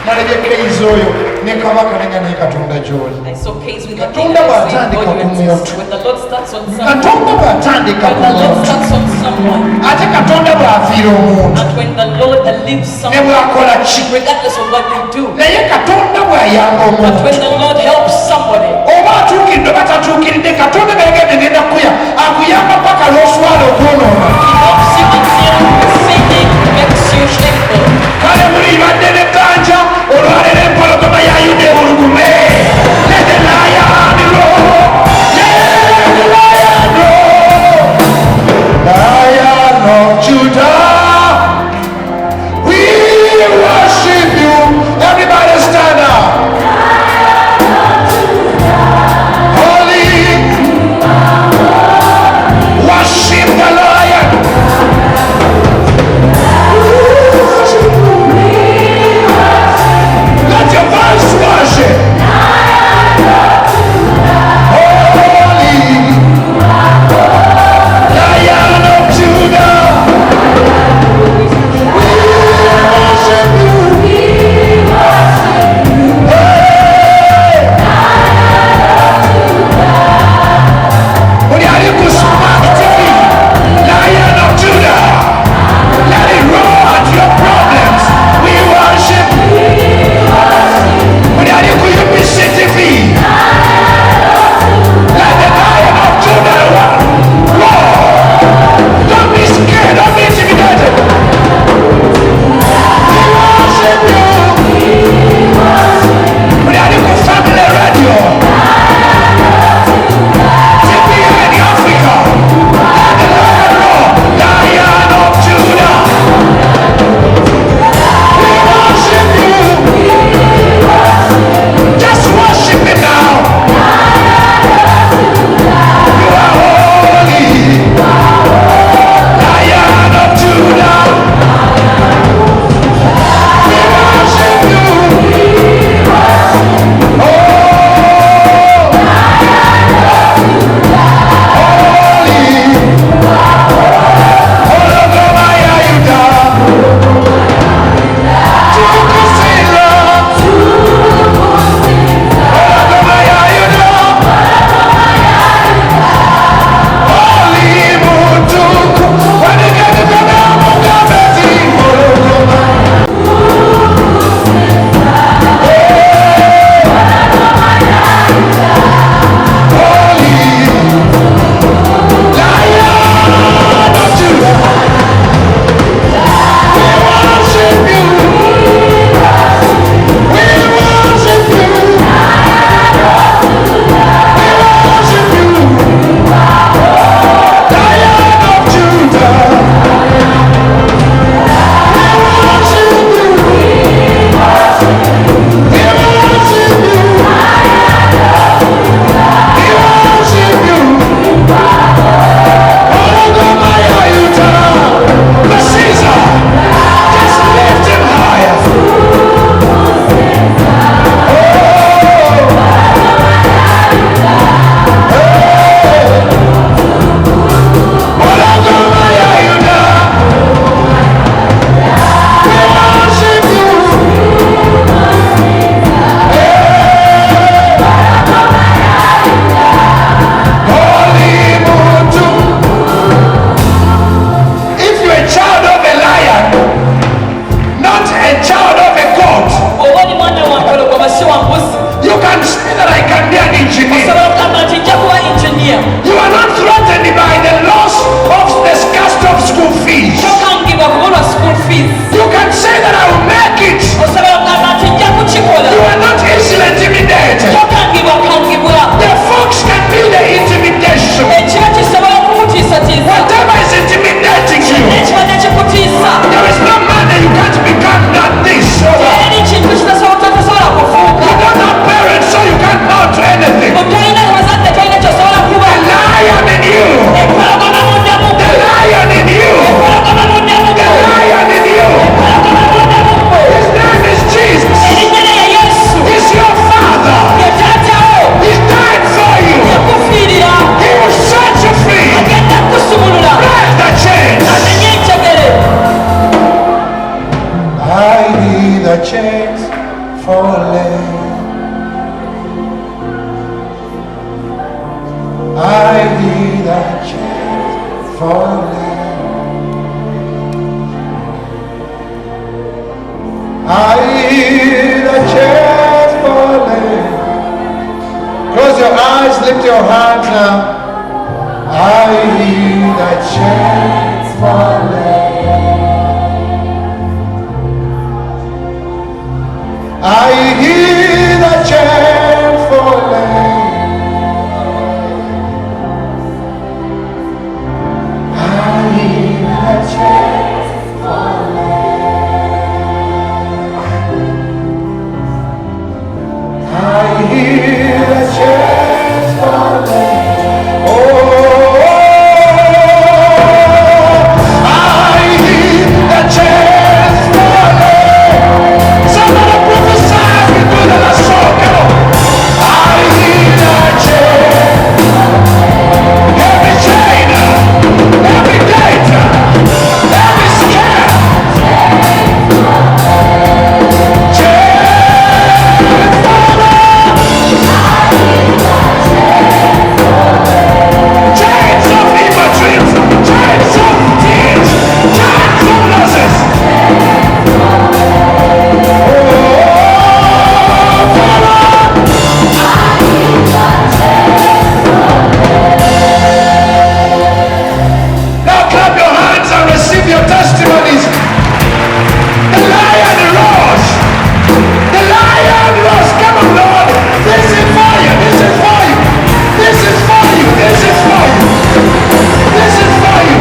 S1: Nalabye keyizi oyo ne kabaka nenga ne Katonda gy'oli.
S2: I saw case with the king
S1: Katonda
S2: and I
S1: bw'atandika
S2: said,
S1: ku
S2: God, you
S1: muntu.
S2: exist. When the Lord starts on someone,
S1: Katonda bw'atandika
S2: when
S1: ku
S2: the Lord
S1: muntu.
S2: starts on someone,
S1: Ate katonda bw'afiira omuntu
S2: And when the Lord leaves
S1: ne
S2: someone,
S1: bw'akola ki
S2: regardless of what they do,
S1: naye katonda bw'ayamba
S2: but
S1: omuntu
S2: when the Lord helps somebody,
S1: oba atuukiridde oba tatuukiridde katonda beegende ngenda kuya akuyamba paka lw'oswala okwonoona
S2: helps you until sinning makes you shameful.
S1: kale mulibadde n'ebbanja olwalera empologoma ya yuda ebulugume Let the lion roar. Let the lion roar. Lion of Judah, we worship you. Everybody stand up. Holy, worship the lion. Let your voice worship. Holy, Lion of Judah, we worship you. Hey! When you are in Smart TV, Lion of Judah, let it roar at your problems. We worship you. When you are in UBC TV, let the Lion of Judah roar. Don't be scared, don't be intimidated. We worship you. When you are in Family Radio, TPA in Africa, let the Lion roar. Lion of Judah, we worship you. Just worship him now. You are holy, Lion of Judah. We worship you. Oh, holy, Ologomaya Yuda, Tukusila, Ologomaya Yuda, Holy Mutuku, Wanigani Kana Mukabeti, Ologomaya. Holy Lion of Judah, we worship you. We worship you. We worship you. Lion of Judah, we worship you. We worship you. We worship you. Ologomaya Yuda, the Caesar, just lift him higher. Ologomaya Yuda, we worship you. Holy Mutu. If you're a child of a lion, not a child of a goat,
S2: oba oli mwana wa mpologoma si wa mbuzi,
S1: you can say that I can be an engineer.
S2: osobola okugamba nti nja kuba engineer.
S1: You are not threatened by the loss of the scarce of school fees.
S2: Tokangibwa kubulwa school fees.
S1: You can say that I will make it.
S2: Osobola okugamba nti nja kukikola.
S1: You are not easily intimidated.
S2: Tokangibwa kangibwa.
S1: The fox can be the intimidation.
S2: Ekiba kisobola okukutiisatiisa.
S1: Whatever is intimidating you,
S2: Ekiba nekikutiisa.
S1: there is no man that you can't become that this.
S2: Teri kintu totasobola kufuuka.
S1: You don't have parents, so you can't mount to anything.
S2: Tolina bazadde, tolina kyosobola kuba.
S1: The lion in you.
S2: Empologoma mundamu.
S1: The lion in you.
S2: Empologoma mundamu.
S1: The lion in you.
S2: Empologoma mundamu.
S1: His name is Jesus.
S2: Erinnya lye ye Yesu.
S1: He's your father.
S2: Ye taatawo.
S1: He died for you.
S2: Yakufiirira.
S1: He will set you free.
S2: Agenda kusumulula.
S1: Break the chains.
S2: Amenye enjegere.
S1: I hear the chains falling. I hear the chains falling. lift your hands now. I hear the chains falling. I hear the chains falling. I hear the chains falling. I hear the chains falling. Oh, I hear the chains falling. Somebody prophesy into the last song. Come on. I hear the chains. Every chain, every gate, every scare. Chains of evil dreams, chains of tears, chains of losses. Now clap your hands and receive your testimonies. The lion rose. The lion rose. Come on, Lord. This is for you. This is for you. This is for you. This is for you. This is for you.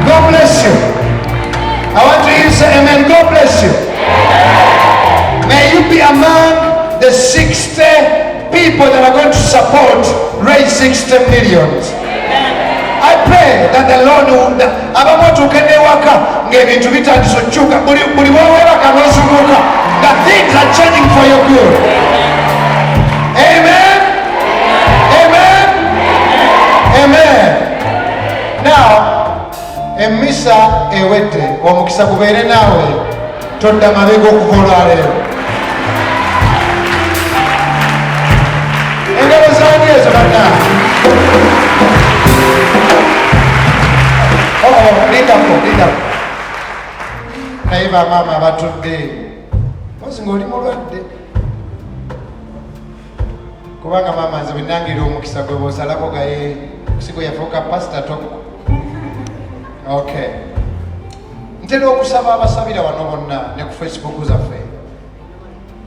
S1: God bless you. I want to hear you say amen. God bless you. May you be among the 60 people that are going to support raise 60 millions. I pray that the Lord will abamotugende waka ng'ebintu bitandise okukyuka buli wewebaka n'osumuka that things are changing for your good. Amen. Amen. Amen. Now, emisa ewedde omukisa gubeere naawe todda mabega okuva olwaleero. Engalo zange ezo bannange. Lindako. Naye bamaama abatudde ozi ng'oli mulwadde kubanga maama nze bwenangira omukisa gwe bw'osalako gaye kusigo yafuuka pasita tokko. Okay. Ntera okusaba abasabira wano bonna ne ku Facebook zaffe.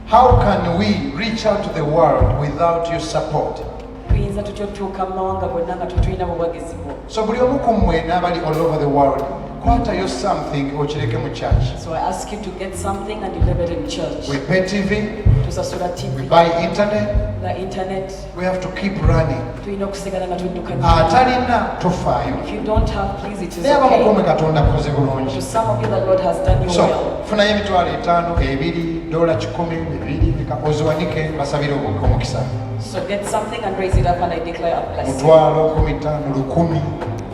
S1: How can we reach out to the world without your support?
S2: tuyinza tutya okutuuka mu mawanga gonna nga tetulina buwagizi bwo.
S1: So buli omu ku mmwe n'abali all over the world, kwatayo something okireke mu church.
S2: So I ask you to get something and you leave it in church.
S1: We pay TV,
S2: Tusasula TV,
S1: we buy internet,
S2: the internet.
S1: we have to keep running.
S2: Tulina okusigala nga tudduka.
S1: Atalina tofaayo.
S2: If you don't have, please, it is
S1: Naye abamukuume
S2: okay.
S1: Katonda akoze
S2: To
S1: bulungi.
S2: some of you, the Lord has done you
S1: So
S2: well.
S1: funayo emitwalo 5, 2, $100, 200, oziwanike basabire omukisa.
S2: So get something and raise it up and I declare a blessing.
S1: Mutwalo, 15, 1,000,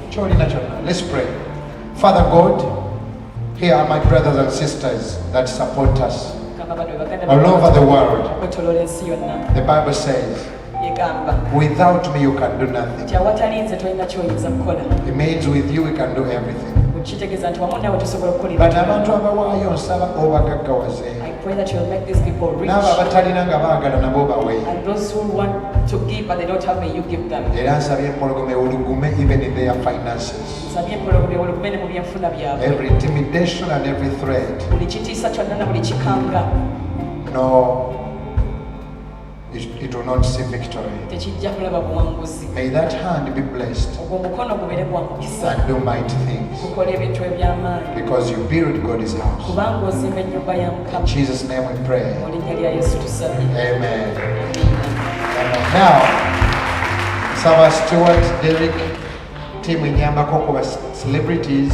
S1: kyolina kyonna. Let's pray. Father God, here are my brothers and sisters that support us all over the world. The Bible says, without me you can do nothing. It means with you we can do everything. But abantu abawaayo nsaba obagaggawaze.
S2: I pray that you will make these people rich.
S1: N'abo abatalina nga baagala nabo bawe.
S2: And those who want to give but they don't have me, you give them.
S1: Era nsabye empologoma ewulugume even in their finances. Every intimidation and every threat. No, it will not see victory. May that hand be blessed and do mighty things. Because you build God's house. In Jesus' name we pray. Amen. Amen. Now, Sava Stewart, Derek, tiimu enyambako ku ba celebrities